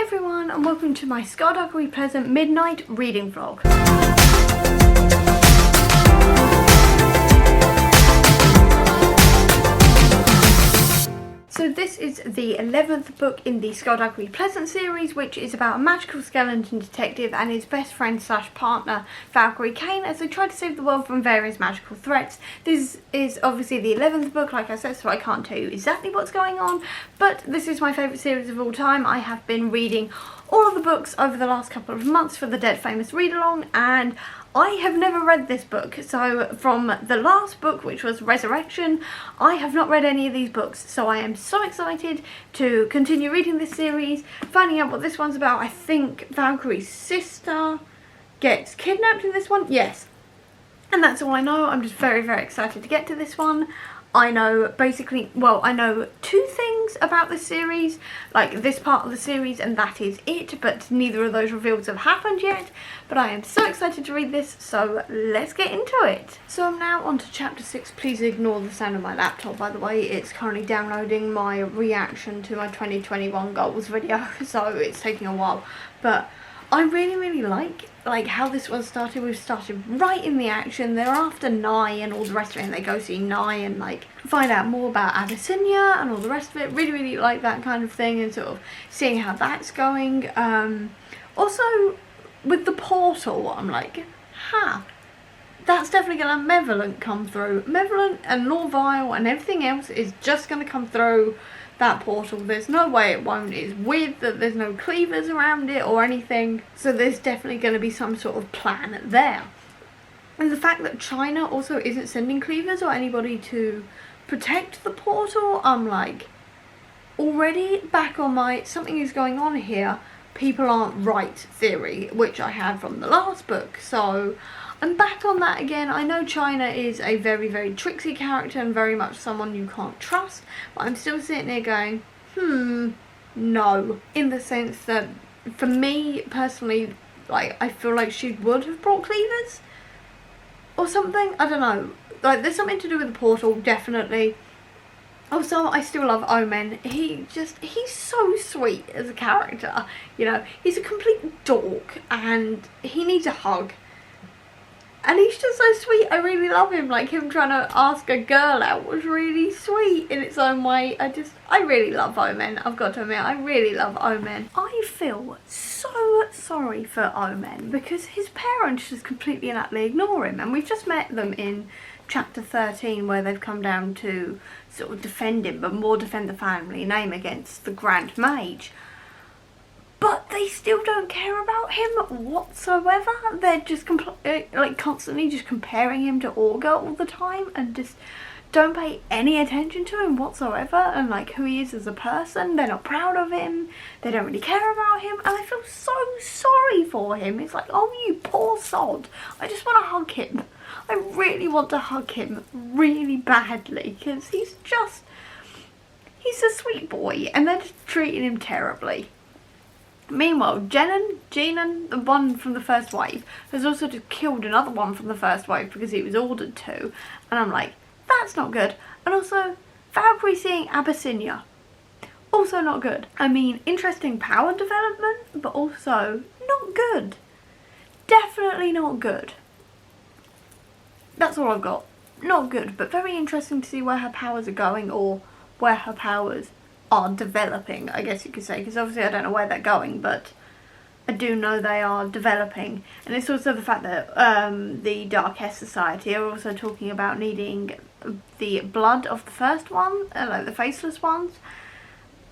Hey everyone, and welcome to my Skulduggery Pleasant Midnight Reading Vlog. So this is the 11th book in the Skulduggery Pleasant series, which is about a magical skeleton detective and his best friend slash partner, Valkyrie Kane, as they try to save the world from various magical threats. This is obviously the 11th book, like I said, so I can't tell you exactly what's going on, but this is my favourite series of all time. I have been reading all of the books over the last couple of months for the Dead Famous read-along, and I have never read this book. So from the last book, which was Resurrection, I have not read any of these books, so I am so excited to continue reading this series, finding out what this one's about. I think Valkyrie's sister gets kidnapped in this one, yes, and that's all I know. I'm just very, very excited to get to this one. I know basically, well, I know two things about this series, like this part of the series, and that is it, but neither of those reveals have happened yet. But I am so excited to read this, so let's get into it. So I'm now on to chapter 6. Please ignore the sound of my laptop, by the way. It's currently downloading my reaction to my 2021 goals video, so it's taking a while. But I really, really like how this one started. We've started right in the action. They're after Nye and all the rest of it, and they go see Nye and like find out more about Abyssinia and all the rest of it. Really, really like that kind of thing, and sort of seeing how that's going. Also with the portal, I'm like, that's definitely gonna have Malevolent come through. Malevolent and Norvile and everything else is just gonna come through that portal. There's no way it won't. It's weird that there's no cleavers around it or anything, so there's definitely going to be some sort of plan there. And the fact that China also isn't sending cleavers or anybody to protect the portal, I'm like, already back on my something is going on here, people aren't right theory, which I had from the last book, so I'm back on that again. I know China is a very, very tricksy character and very much someone you can't trust, but I'm still sitting there going, no. In the sense that, for me personally, like, I feel like she would have brought cleavers or something. I don't know. Like, there's something to do with the portal, definitely. Also, I still love Omen. He's so sweet as a character. You know, he's a complete dork and he needs a hug. And he's just so sweet. I really love him. Like, him trying to ask a girl out was really sweet in its own way. I really love Omen. I've got to admit, I really love Omen. I feel so sorry for Omen because his parents just completely and utterly ignore him. And we've just met them in chapter 13 where they've come down to sort of defend him, but more defend the family name against the Grand Mage. But they still don't care about him whatsoever. They're just like constantly just comparing him to Olga all the time and just don't pay any attention to him whatsoever and like who he is as a person. They're not proud of him. They don't really care about him, and I feel so sorry for him. It's like, oh, you poor sod. I just want to hug him. I really want to hug him really badly because he's a sweet boy and they're just treating him terribly. Meanwhile, Jenan, the one from the first wave, has also just killed another one from the first wave because he was ordered to. And I'm like, that's not good. And also, Valkyrie seeing Abyssinia, also not good. I mean, interesting power development, but also not good. Definitely not good. That's all I've got. Not good, but very interesting to see where her powers are going, or where her powers are developing, I guess you could say, because obviously I don't know where they're going, but I do know they are developing. And it's also the fact that the Darkest Society are also talking about needing the blood of the first one, like the faceless ones,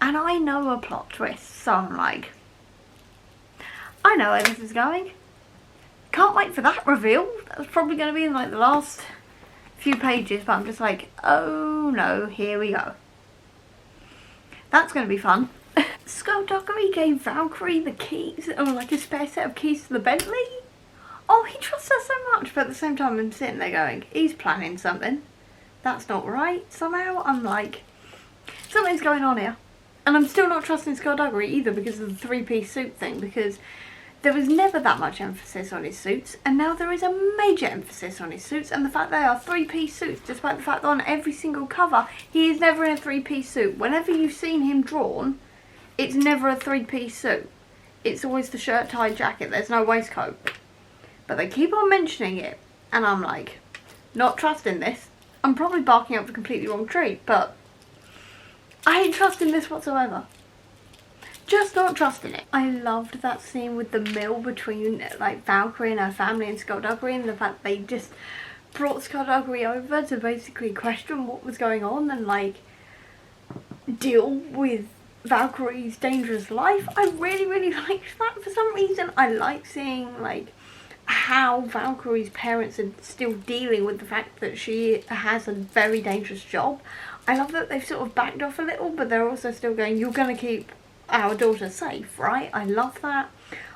and I know a plot twist, so I'm like, I know where this is going. Can't wait for that reveal. That's probably going to be in like the last few pages, but I'm just like, oh no, here we go. That's going to be fun. Skulduggery gave Valkyrie the keys, or like a spare set of keys to the Bentley. Oh, he trusts her so much, but at the same time I'm sitting there going, he's planning something. That's not right. Somehow I'm like, something's going on here. And I'm still not trusting Skulduggery either because of the three-piece suit thing, because there was never that much emphasis on his suits, and now there is a major emphasis on his suits, and the fact they are three-piece suits, despite the fact that on every single cover he is never in a three-piece suit. Whenever you've seen him drawn, it's never a three-piece suit. it's always the shirt, tie, jacket, there's no waistcoat. But they keep on mentioning it, and I'm like, not trusting this. I'm probably barking up the completely wrong tree, but I ain't trusting this whatsoever. Just not trusting it. I loved that scene with the meal between like Valkyrie and her family and Skulduggery, and the fact they just brought Skulduggery over to basically question what was going on and like deal with Valkyrie's dangerous life. I really liked that for some reason. I like seeing like how Valkyrie's parents are still dealing with the fact that she has a very dangerous job. I love that they've sort of backed off a little, but they're also still going, you're going to keep our daughter safe, right? I love that.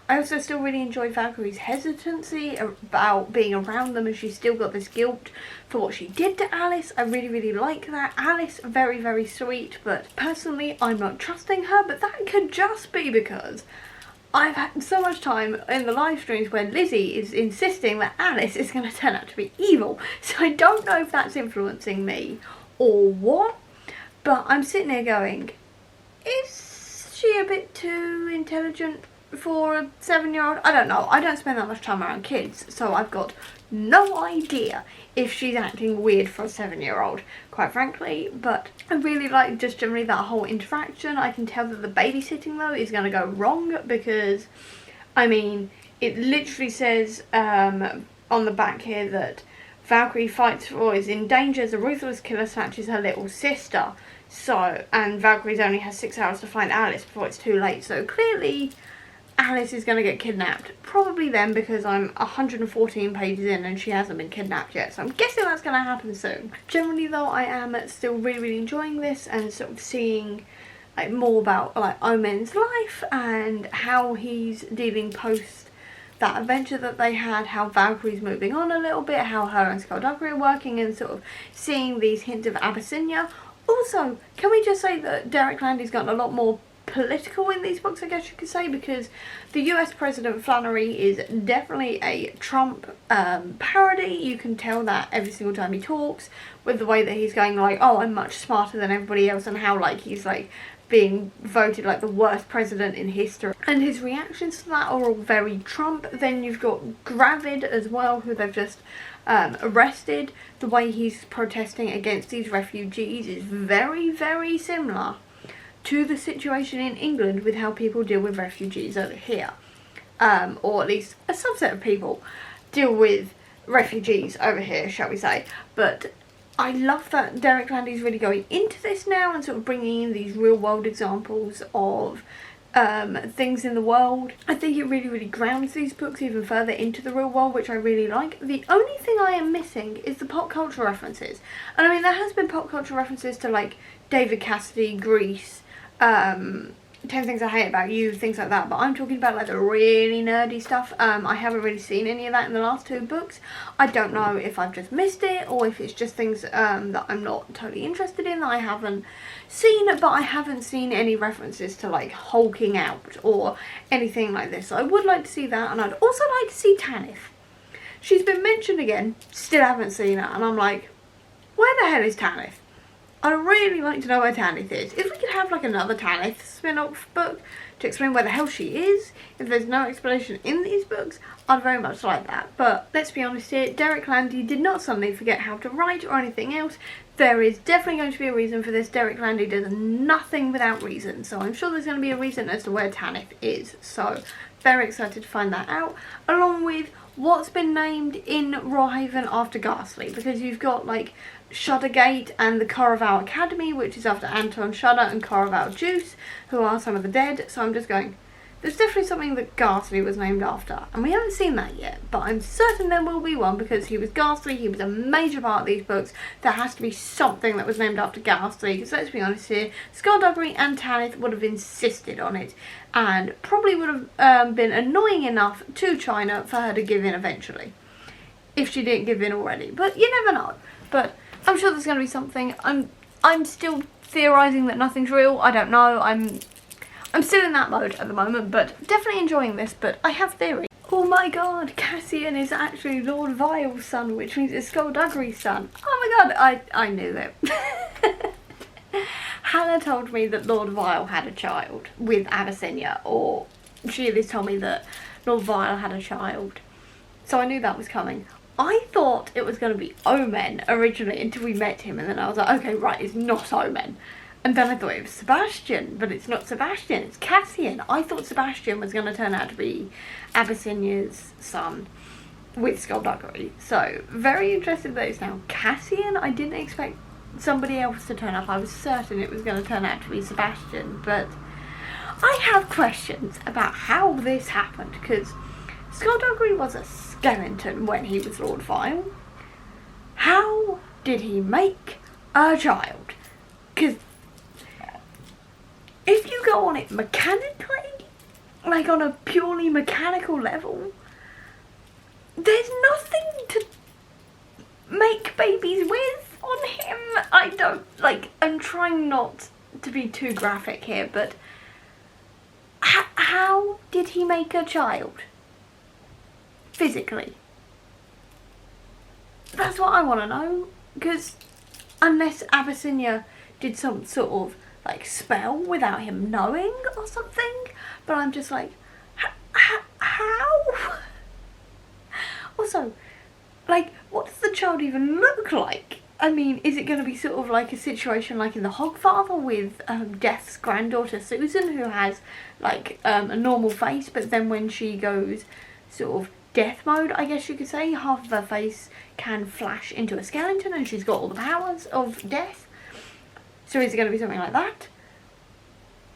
I also still really enjoy Valkyrie's hesitancy about being around them, and she's still got this guilt for what she did to Alice. I really like that. Alice, very sweet, but personally I'm not trusting her, but that could just be because I've had so much time in the live streams where Lizzie is insisting that Alice is going to turn out to be evil, so I don't know if that's influencing me or what, but I'm sitting here going, is she a bit too intelligent for a 7-year-old? I don't know. I don't spend that much time around kids, so I've got no idea if she's acting weird for a 7-year-old, quite frankly. But I really like just generally that whole interaction. I can tell that the babysitting though is going to go wrong because, I mean, it literally says on the back here that Valkyrie fights or is in danger as a ruthless killer snatches her little sister. So, and Valkyrie's only has 6 hours to find Alice before it's too late. So clearly Alice is going to get kidnapped. Probably then, because I'm 114 pages in and she hasn't been kidnapped yet. So I'm guessing that's going to happen soon. Generally though, I am still really enjoying this and sort of seeing like more about like Omen's life and how he's dealing post that adventure that they had, how Valkyrie's moving on a little bit, how her and Skulduggery are working, and sort of seeing these hints of Abyssinia. Also, can we just say that Derek Landy's gotten a lot more political in these books, I guess you could say, because the US President Flannery is definitely a Trump parody. You can tell that every single time he talks, with the way that he's going like, oh, I'm much smarter than everybody else, and how like he's like being voted like the worst president in history, and his reactions to that are all very Trump. Then you've got Gravid as well, who they've just arrested. The way he's protesting against these refugees is very similar to the situation in England with how people deal with refugees over here, or at least a subset of people deal with refugees over here, shall we say. But I love that Derek Landy's really going into this now and sort of bringing in these real world examples of things in the world. I think it really grounds these books even further into the real world, which I really like. The only thing I am missing is the pop culture references. And I mean, there has been pop culture references to like David Cassidy, Grease, 10 Things I Hate About You, things like that, but I'm talking about like the really nerdy stuff. I haven't really seen any of that in the last 2 books. I don't know if I've just missed it or if it's just things that I'm not totally interested in that I haven't seen, but I haven't seen any references to like hulking out or anything like this. So I would like to see that, and I'd also like to see Tanith. She's been mentioned again, still haven't seen her, and I'm like, where the hell is Tanith? I'd really like to know where Tanith is. If we could have like another Tanith spin-off book to explain where the hell she is, if there's no explanation in these books, I'd very much like that. But let's be honest here, Derek Landy did not suddenly forget how to write or anything else. There is definitely going to be a reason for this. Derek Landy does nothing without reason, so I'm sure there's going to be a reason as to where Tanith is. So very excited to find that out, along with what's been named in Rawhaven after Ghastly, because you've got like Shuddergate and the Caraval Academy, which is after Anton Shudder and Caraval Juice, who are some of the dead. So I'm just going, there's definitely something that Ghastly was named after, and we haven't seen that yet, but I'm certain there will be one because he was Ghastly, he was a major part of these books. There has to be something that was named after Ghastly, because let's be honest here, Skulduggery and Tanith would have insisted on it, and probably would have been annoying enough to China for her to give in eventually, if she didn't give in already. But you never know. But I'm sure there's going to be something. I'm still theorising that nothing's real. I don't know. I'm still in that mode at the moment, but definitely enjoying this. But I have theory. Oh my god, Cassian is actually Lord Vile's son, which means it's Skulduggery's son. Oh my god, I knew it. Hannah told me that Lord Vile had a child with Abyssinia, or she at least told me that Lord Vile had a child. So I knew that was coming. I thought it was going to be Omen originally until we met him, and then I was like, okay, right, it's not Omen. And then I thought it was Sebastian, but it's not Sebastian, it's Cassian. I thought Sebastian was going to turn out to be Abyssinia's son with Skulduggery. So, very interested that it's now Cassian. I didn't expect somebody else to turn up. I was certain it was going to turn out to be Sebastian, but I have questions about how this happened, because Skulduggery was a skeleton when he was Lord Vile. How did he make a child? Because if you go on it mechanically, like on a purely mechanical level, there's nothing to make babies with on him. I don't, like, I'm trying not to be too graphic here, but how did he make a child? Physically. That's what I want to know, because unless Abyssinia did some sort of, like, spell without him knowing or something, but I'm just like, how? Also, like, what does the child even look like? I mean, is it going to be sort of like a situation like in The Hogfather with Death's granddaughter Susan, who has, like, a normal face, but then when she goes sort of death mode, I guess you could say, half of her face can flash into a skeleton and she's got all the powers of death? So is it going to be something like that?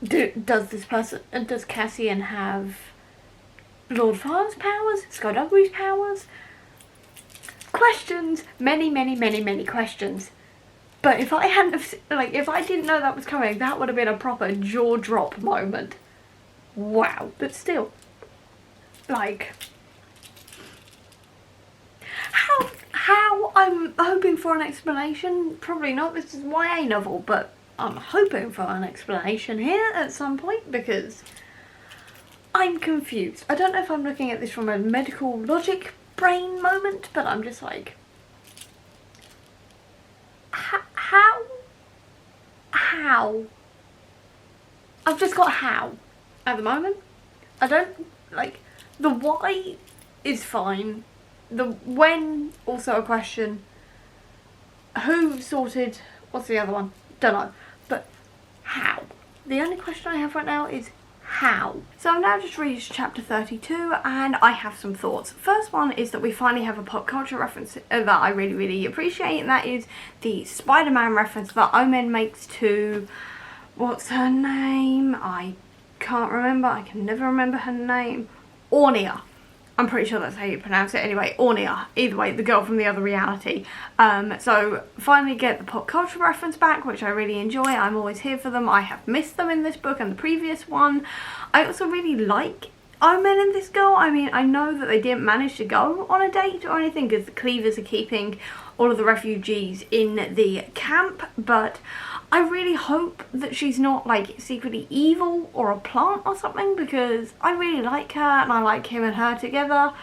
Does Cassian have Lord Vile's powers? Skulduggery's powers? Questions. Many questions. But if I hadn't have, like, if I didn't know that was coming, that would have been a proper jaw drop moment. Wow. But still, like, how I'm hoping for an explanation. Probably not. This is YA novel, but I'm hoping for an explanation here at some point, because I'm confused. I don't know if I'm looking at this from a medical logic brain moment, but I'm just like, how? I've just got how at the moment. I don't, like, the why is fine. The when, also a question. Who sorted, what's the other one? Don't know. But how? The only question I have right now is how. So I've now just reached chapter 32 and I have some thoughts. First one is that we finally have a pop culture reference that I really appreciate, and that is the Spider-Man reference that Omen makes to, what's her name? I can't remember. I can never remember her name. Ornia. I'm pretty sure that's how you pronounce it. Anyway, Ornia. Either way, the girl from the other reality. So finally get the pop culture reference back, which I really enjoy. I'm always here for them. I have missed them in this book and the previous one. I also really like Omen and this girl. I mean, I know that they didn't manage to go on a date or anything because the Cleavers are keeping all of the refugees in the camp, but I really hope that she's not, like, secretly evil or a plant or something, because I really like her and I like him and her together.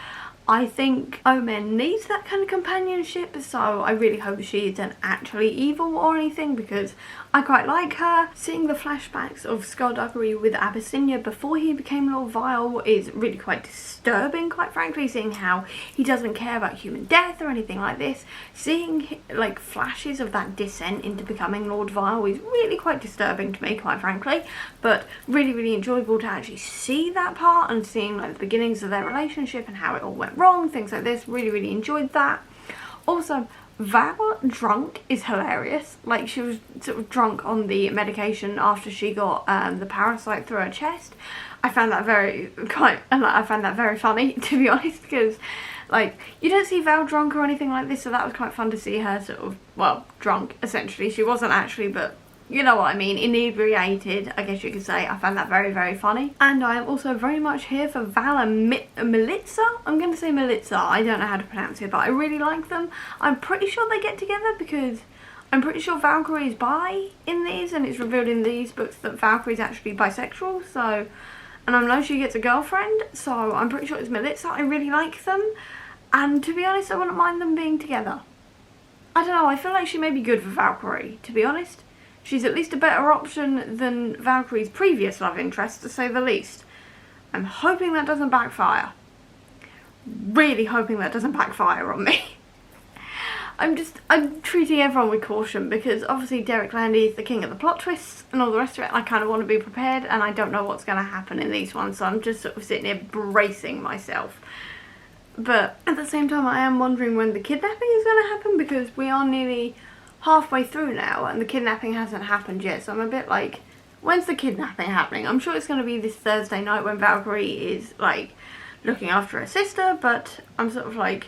I think Omen needs that kind of companionship, so I really hope she isn't actually evil or anything, because I quite like her. Seeing the flashbacks of Skulduggery with Abyssinia before he became Lord Vile is really quite disturbing, quite frankly, seeing how he doesn't care about human death or anything like this. Seeing, like, flashes of that descent into becoming Lord Vile is really quite disturbing to me, quite frankly, but really enjoyable to actually see that part and seeing, like, the beginnings of their relationship and how it all went wrong, things like this. Really enjoyed that. Also, Val drunk is hilarious. Like, she was sort of drunk on the medication after she got the parasite through her chest. I found that very funny, to be honest, because, like, you don't see Val drunk or anything like this, so that was quite fun to see her sort of, well, drunk, essentially. She wasn't actually, but you know what I mean, inebriated, I guess you could say. I found that very funny. And I am also very much here for Val and Melitza. I'm going to say Melitza. I don't know how to pronounce it, but I really like them. I'm pretty sure they get together because I'm pretty sure Valkyrie is bi in these, and it's revealed in these books that Valkyrie is actually bisexual, so, and I know she gets a girlfriend, so I'm pretty sure it's Melitza. I really like them, and to be honest, I wouldn't mind them being together. I don't know, I feel like she may be good for Valkyrie, to be honest. She's at least a better option than Valkyrie's previous love interest, to say the least. I'm hoping that doesn't backfire. Really hoping that doesn't backfire on me. I'm treating everyone with caution because obviously Derek Landy is the king of the plot twists and all the rest of it. I kind of want to be prepared, and I don't know what's going to happen in these ones, so I'm just sort of sitting here bracing myself. But at the same time, I am wondering when the kidnapping is going to happen, because we are nearly halfway through now and the kidnapping hasn't happened yet, so I'm a bit like, when's the kidnapping happening? I'm sure it's going to be this Thursday night when Valkyrie is like looking after her sister, but I'm sort of like,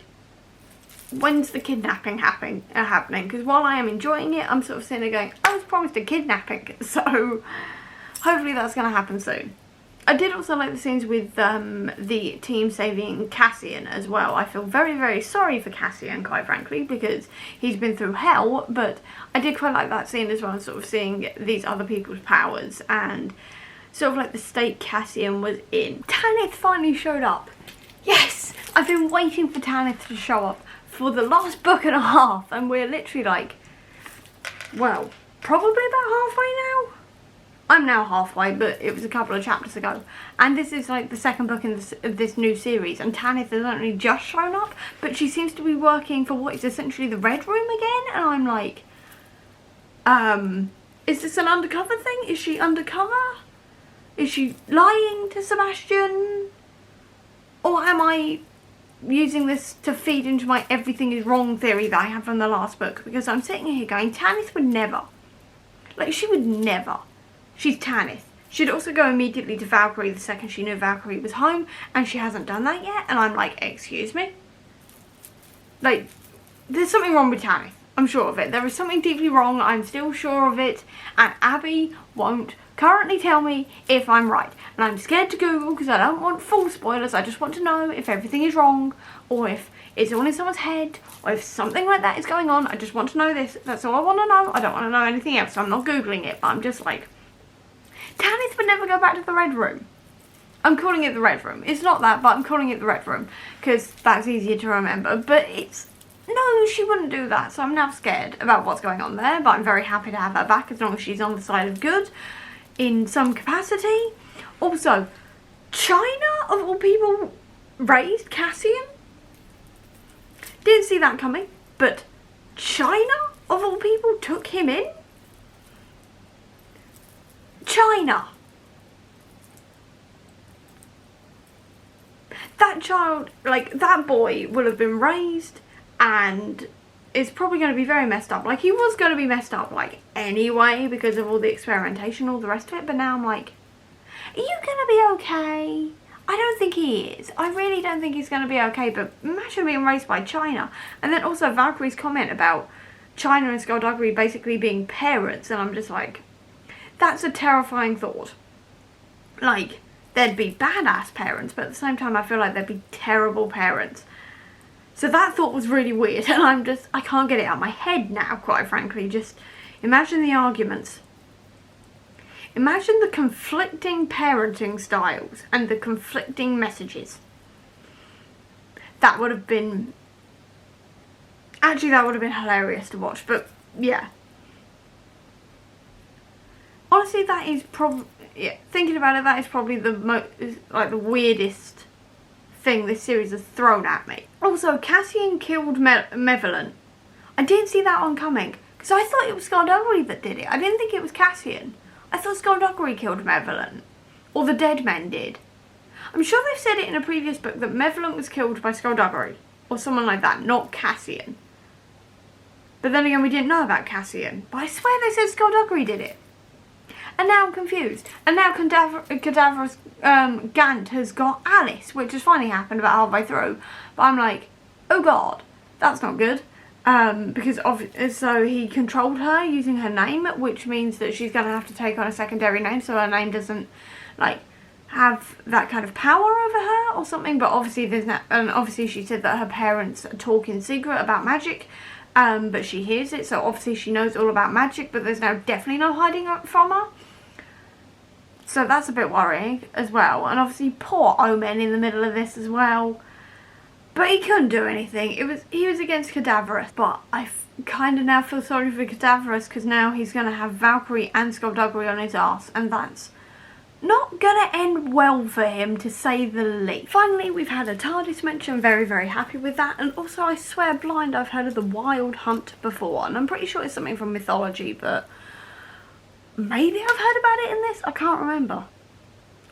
when's the kidnapping happening? Because while I am enjoying it, I'm sort of sitting there going, I was promised a kidnapping, so hopefully that's going to happen soon. I did also like the scenes with the team saving Cassian as well. I feel very, very sorry for Cassian, quite frankly, because he's been through hell, but I did quite like that scene as well, sort of seeing these other people's powers and sort of like the state Cassian was in. Tanith finally showed up. Yes! I've been waiting for Tanith to show up for the last book and a half, and we're literally like, well, probably about halfway now? I'm now halfway, but it was a couple of chapters ago. And this is like the second book in this new series, and Tanith has only just shown up, but she seems to be working for what is essentially the Red Room again, and I'm like, is this an undercover thing? Is she undercover? Is she lying to Sebastian? Or am I using this to feed into my everything is wrong theory that I had from the last book? Because I'm sitting here going, Tanith would never. Like, she would never. She's Tanith. She'd also go immediately to Valkyrie the second she knew Valkyrie was home, and she hasn't done that yet, and I'm like, excuse me? Like, there's something wrong with Tanith. I'm sure of it. There is something deeply wrong, I'm still sure of it, and Abby won't currently tell me if I'm right. And I'm scared to Google because I don't want full spoilers. I just want to know if everything is wrong, or if it's all in someone's head, or if something like that is going on. I just want to know this. That's all I want to know. I don't want to know anything else. So I'm not Googling it, but I'm just like, Tanith would never go back to the Red Room. I'm calling it the Red Room. It's not that, but I'm calling it the Red Room because that's easier to remember. But it's, no, she wouldn't do that. So I'm now scared about what's going on there, but I'm very happy to have her back as long as she's on the side of good in some capacity. Also, China, of all people, raised Cassian. Didn't see that coming, but China, of all people, took him in. China. That child, like, that boy will have been raised and is probably going to be very messed up. Like, he was going to be messed up, like, anyway, because of all the experimentation, all the rest of it. But now I'm like, are you going to be okay? I don't think he is. I really don't think he's going to be okay. But imagine being raised by China. And then also Valkyrie's comment about China and Skulduggery basically being parents. And I'm just like, that's a terrifying thought. Like, there'd be badass parents, but at the same time I feel like there'd be terrible parents. So that thought was really weird, and I can't get it out of my head now, quite frankly. Just imagine the arguments. Imagine the conflicting parenting styles and the conflicting messages. That would have been... Actually, that would have been hilarious to watch, but yeah. Honestly, that is probably, yeah, thinking about it, that is probably the weirdest thing this series has thrown at me. Also, Cassian killed Mevalent. I didn't see that one coming, because I thought it was Skulduggery that did it. I didn't think it was Cassian. I thought Skulduggery killed Mevalent, or the dead men did. I'm sure they've said it in a previous book that Mevalent was killed by Skulduggery, or someone like that, not Cassian. But then again, we didn't know about Cassian, but I swear they said Skulduggery did it. And now I'm confused. And now Cadaverous Gant has got Alice, which has finally happened about halfway through. But I'm like, oh god, that's not good. So he controlled her using her name, which means that she's going to have to take on a secondary name so her name doesn't, like, have that kind of power over her or something. But obviously there's no, and obviously she said that her parents talk in secret about magic. But she hears it, so obviously she knows all about magic, but there's now definitely no hiding it from her. So that's a bit worrying as well. And obviously poor Omen in the middle of this as well. But he couldn't do anything. He was against Cadaverous. But I kind of now feel sorry for Cadaverous because now he's going to have Valkyrie and Skulduggery on his ass. And that's not gonna end well for him, to say the least. Finally, we've had a TARDIS mention, very, very happy with that. And also, I swear blind, I've heard of the Wild Hunt before, and I'm pretty sure it's something from mythology, but maybe I've heard about it in this? I can't remember.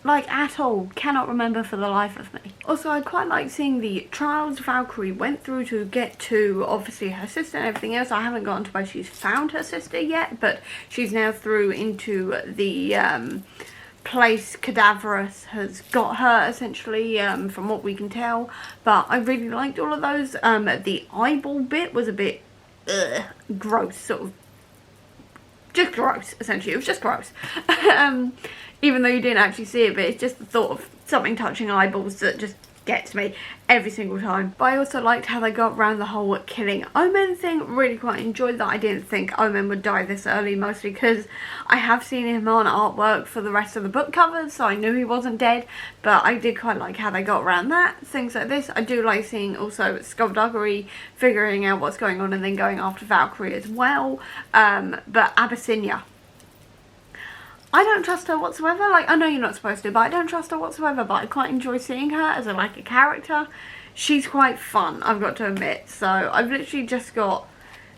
Like, at all. Cannot remember for the life of me. Also, I quite like seeing the trials Valkyrie went through to get to, obviously, her sister and everything else. I haven't gotten to where she's found her sister yet, but she's now through into the place Cadaverous has got her, essentially, from what we can tell. But I really liked all of those. The eyeball bit was a bit gross, sort of. Just gross, essentially. It was just gross. Even though you didn't actually see it, but it's just the thought of something touching eyeballs that just gets me every single time. But I also liked how they got around the whole killing Omen thing. Really quite enjoyed that. I didn't think Omen would die this early, mostly because I have seen him on artwork for the rest of the book covers, so I knew he wasn't dead. But I did quite like how they got around that, things like this. I do like seeing also Skulduggery figuring out what's going on and then going after Valkyrie as well. But Abyssinia, I don't trust her whatsoever. Like, I know you're not supposed to, but I don't trust her whatsoever. But I quite enjoy seeing her as a character. She's quite fun, I've got to admit. So I've literally just got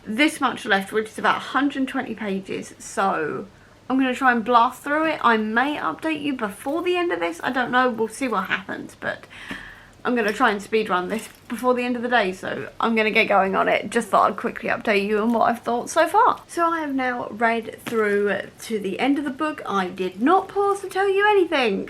this much left, which is about 120 pages. So I'm going to try and blast through it. I may update you before the end of this. I don't know. We'll see what happens. But I'm going to try and speedrun this before the end of the day, so I'm going to get going on it. Just thought I'd quickly update you on what I've thought so far. So I have now read through to the end of the book. I did not pause to tell you anything,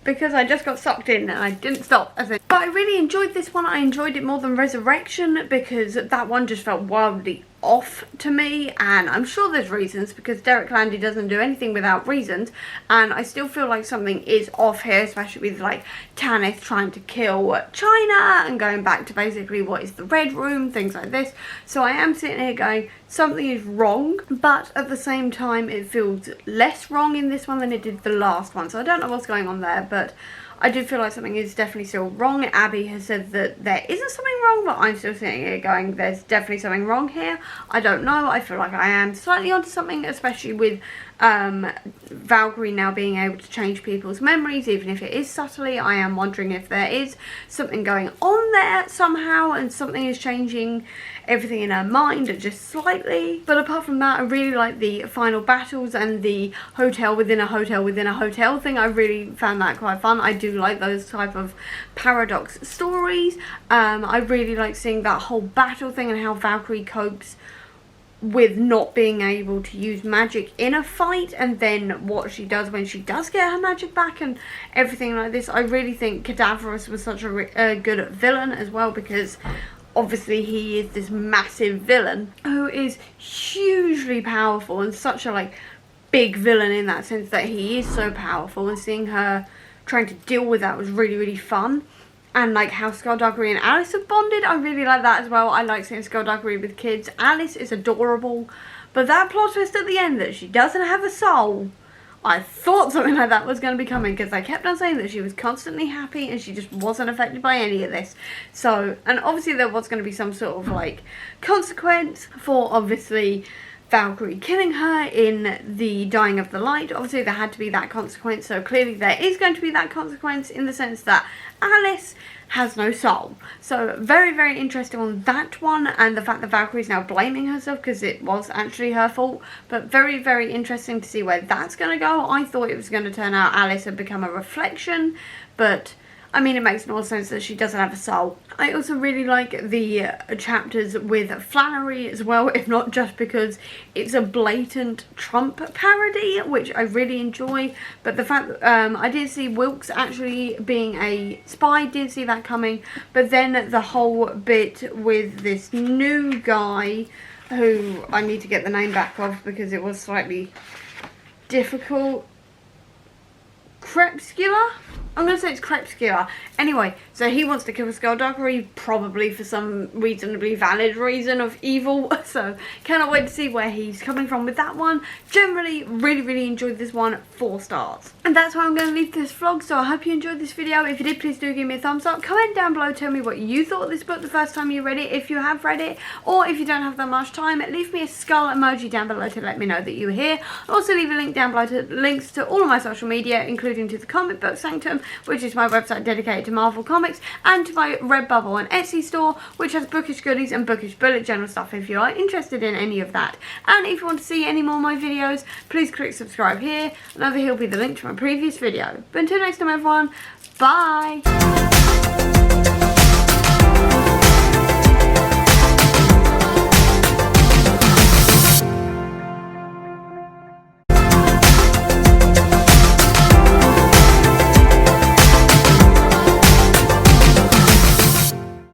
because I just got sucked in and I didn't stop. But I really enjoyed this one. I enjoyed it more than Resurrection, because that one just felt wildly off to me, and I'm sure there's reasons, because Derek Landy doesn't do anything without reasons, and I still feel like something is off here, especially with like Tanith trying to kill China and going back to basically what is the Red Room, things like this. So I am sitting here going, something is wrong, but at the same time it feels less wrong in this one than it did the last one. So I don't know what's going on there, but I do feel like something is definitely still wrong. Abby has said that there isn't something wrong, but I'm still sitting here going, there's definitely something wrong here. I don't know. I feel like I am slightly onto something, especially with Valkyrie now being able to change people's memories, even if it is subtly. I am wondering if there is something going on there somehow, and something is changing everything in her mind just slightly. But apart from that, I really like the final battles and the hotel within a hotel within a hotel thing. I really found that quite fun. I do like those type of paradox stories. I really like seeing that whole battle thing and how Valkyrie copes with not being able to use magic in a fight, and then what she does when she does get her magic back and everything like this. I really think Cadaverous was such a good villain as well, because obviously he is this massive villain who is hugely powerful, and such a big villain in that sense that he is so powerful, and seeing her trying to deal with that was really, really fun. And how Skulduggery and Alice have bonded, I really like that as well. I like seeing Skulduggery with kids. Alice is adorable, but that plot twist at the end that she doesn't have a soul, I thought something like that was going to be coming, because I kept on saying that she was constantly happy and she just wasn't affected by any of this. So, and obviously there was going to be some sort of consequence for obviously Valkyrie killing her in the Dying of the Light. Obviously there had to be that consequence, so clearly there is going to be that consequence in the sense that Alice has no soul. So very, very interesting on that one, and the fact that Valkyrie is now blaming herself because it was actually her fault. But very, very interesting to see where that's going to go. I thought it was going to turn out Alice had become a reflection, but I mean, it makes more sense that she doesn't have a soul. I also really like the chapters with Flannery as well, if not just because it's a blatant Trump parody, which I really enjoy. But the fact that I did see Wilkes actually being a spy, did see that coming. But then the whole bit with this new guy, who I need to get the name back of because it was slightly difficult. Crepuscular? I'm going to say it's Crepuscular. Anyway, so he wants to kill Skulduggery, probably for some reasonably valid reason of evil. So cannot wait to see where he's coming from with that one. Generally, really enjoyed this one. 4 stars. And that's where I'm going to leave this vlog. So I hope you enjoyed this video. If you did, please do give me a thumbs up. Comment down below, tell me what you thought of this book the first time you read it, if you have read it, or if you don't have that much time, leave me a skull emoji down below to let me know that you were here. I'll also leave a link down below to links to all of my social media, including to the Comic Book Sanctum, which is my website dedicated to Marvel Comics, and to my Redbubble and Etsy store, which has bookish goodies and bookish bullet journal stuff if you are interested in any of that. And if you want to see any more of my videos, please click subscribe here, and over here will be the link to my previous video. But until next time everyone, bye!